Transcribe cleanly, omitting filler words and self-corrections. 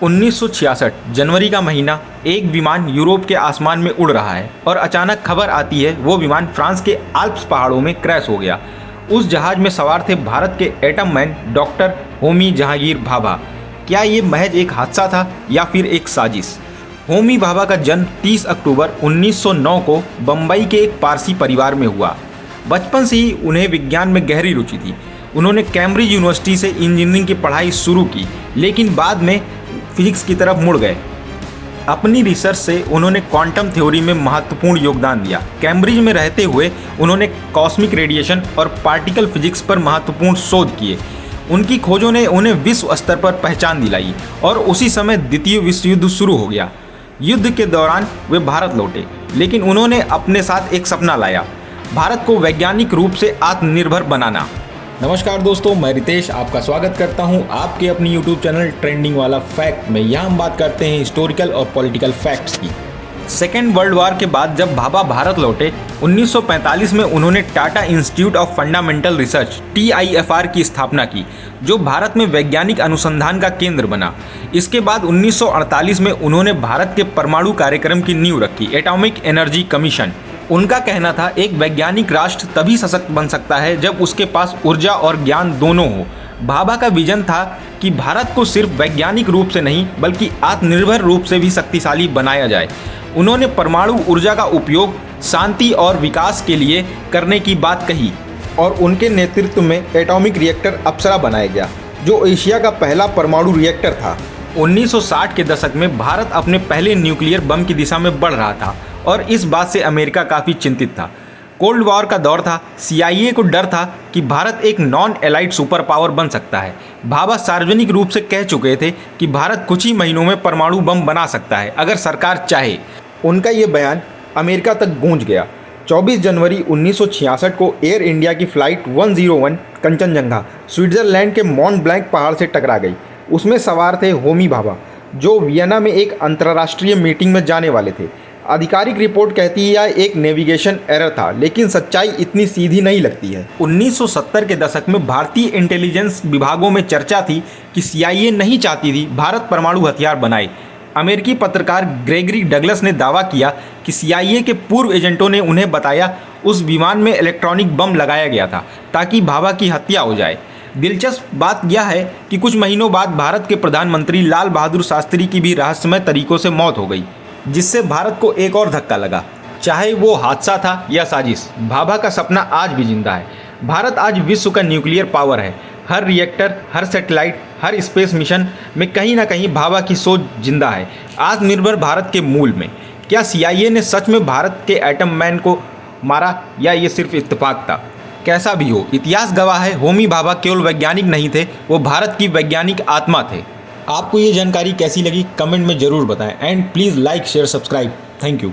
1966 जनवरी का महीना, एक विमान यूरोप के आसमान में उड़ रहा है और अचानक खबर आती है वो विमान फ्रांस के आल्प्स पहाड़ों में क्रैश हो गया। उस जहाज में सवार थे भारत के atom man doctor Homi Jahangir Bhabha. क्या ये महज एक हादसा था या फिर एक साजिश? होमी भाभा का जन्म 30 अक्टूबर 1909 को बम्बई के एक पारसी परिवार में हुआ। बचपन से ही उन्हें विज्ञान में गहरी रुचि थी। उन्होंने कैम्ब्रिज यूनिवर्सिटी से इंजीनियरिंग की पढ़ाई शुरू की, लेकिन बाद में फिजिक्स की तरफ मुड़ गए। अपनी रिसर्च से उन्होंने क्वांटम थ्योरी में महत्वपूर्ण योगदान दिया। कैम्ब्रिज में रहते हुए उन्होंने कॉस्मिक रेडिएशन और पार्टिकल फिजिक्स पर महत्वपूर्ण शोध किए। उनकी खोजों ने उन्हें विश्व स्तर पर पहचान दिलाई और उसी समय द्वितीय विश्व युद्ध शुरू हो गया। युद्ध के दौरान वे भारत लौटे, लेकिन उन्होंने अपने साथ एक सपना लाया, भारत को वैज्ञानिक रूप से आत्मनिर्भर बनाना। नमस्कार दोस्तों, मैं रितेश आपका स्वागत करता हूं आपके अपनी YouTube चैनल ट्रेंडिंग वाला फैक्ट में। यहाँ हम बात करते हैं हिस्टोरिकल और पॉलिटिकल फैक्ट्स की। सेकेंड वर्ल्ड वॉर के बाद जब भाभा भारत लौटे, 1945 में उन्होंने Tata institute of fundamental research TIFR की स्थापना की, जो भारत में वैज्ञानिक अनुसंधान का केंद्र बना। इसके बाद 1948 में उन्होंने भारत के परमाणु कार्यक्रम की नींव रखी, एटॉमिक एनर्जी कमीशन। उनका कहना था एक वैज्ञानिक राष्ट्र तभी सशक्त बन सकता है जब उसके पास ऊर्जा और ज्ञान दोनों हो। भाभा का विजन था कि भारत को सिर्फ वैज्ञानिक रूप से नहीं बल्कि आत्मनिर्भर रूप से भी शक्तिशाली बनाया जाए। उन्होंने परमाणु ऊर्जा का उपयोग शांति और विकास के लिए करने की बात कही और उनके नेतृत्व में एटॉमिक रिएक्टर अप्सरा बनाया गया, जो एशिया का पहला परमाणु रिएक्टर था। 1960 के दशक में भारत अपने पहले न्यूक्लियर बम की दिशा में बढ़ रहा था और इस बात से अमेरिका काफ़ी चिंतित था। कोल्ड वॉर का दौर था। CIA को डर था कि भारत एक नॉन एलाइड सुपर पावर बन सकता है। भाभा सार्वजनिक रूप से कह चुके थे कि भारत कुछ ही महीनों में परमाणु बम बना सकता है अगर सरकार चाहे। उनका ये बयान अमेरिका तक गूंज गया। 24 जनवरी 1966 को एयर इंडिया की फ़्लाइट 101 कंचनजंगा स्विट्ज़रलैंड के मॉन्ट ब्लैंक पहाड़ से टकरा गई। उसमें सवार थे होमी भाभा, जो वियना में एक अंतर्राष्ट्रीय मीटिंग में जाने वाले थे। आधिकारिक रिपोर्ट कहती है यह एक नेविगेशन एरर था, लेकिन सच्चाई इतनी सीधी नहीं लगती है। 1970 के दशक में भारतीय इंटेलिजेंस विभागों में चर्चा थी कि CIA नहीं चाहती थी भारत परमाणु हथियार बनाए। अमेरिकी पत्रकार ग्रेगरी डगलस ने दावा किया कि CIA के पूर्व एजेंटों ने उन्हें बताया उस विमान में इलेक्ट्रॉनिक बम लगाया गया था ताकि भाभा की हत्या हो जाए। दिलचस्प बात यह है कि कुछ महीनों बाद भारत के प्रधानमंत्री लाल बहादुर शास्त्री की भी रहस्यमय तरीकों से मौत हो गई, जिससे भारत को एक और धक्का लगा। चाहे वो हादसा था या साजिश, भाभा का सपना आज भी जिंदा है। भारत आज विश्व का न्यूक्लियर पावर है। हर रिएक्टर, हर सैटेलाइट, हर स्पेस मिशन में कहीं ना कहीं भाभा की सोच जिंदा है, आत्मनिर्भर भारत के मूल में। क्या CIA ने सच में भारत के एटम मैन को मारा या ये सिर्फ इत्तेफाक था? कैसा भी हो, इतिहास गवाह है होमी भाभा केवल वैज्ञानिक नहीं थे, वो भारत की वैज्ञानिक आत्मा थे। आपको ये जानकारी कैसी लगी कमेंट में ज़रूर बताएं and please like share subscribe. Thank you.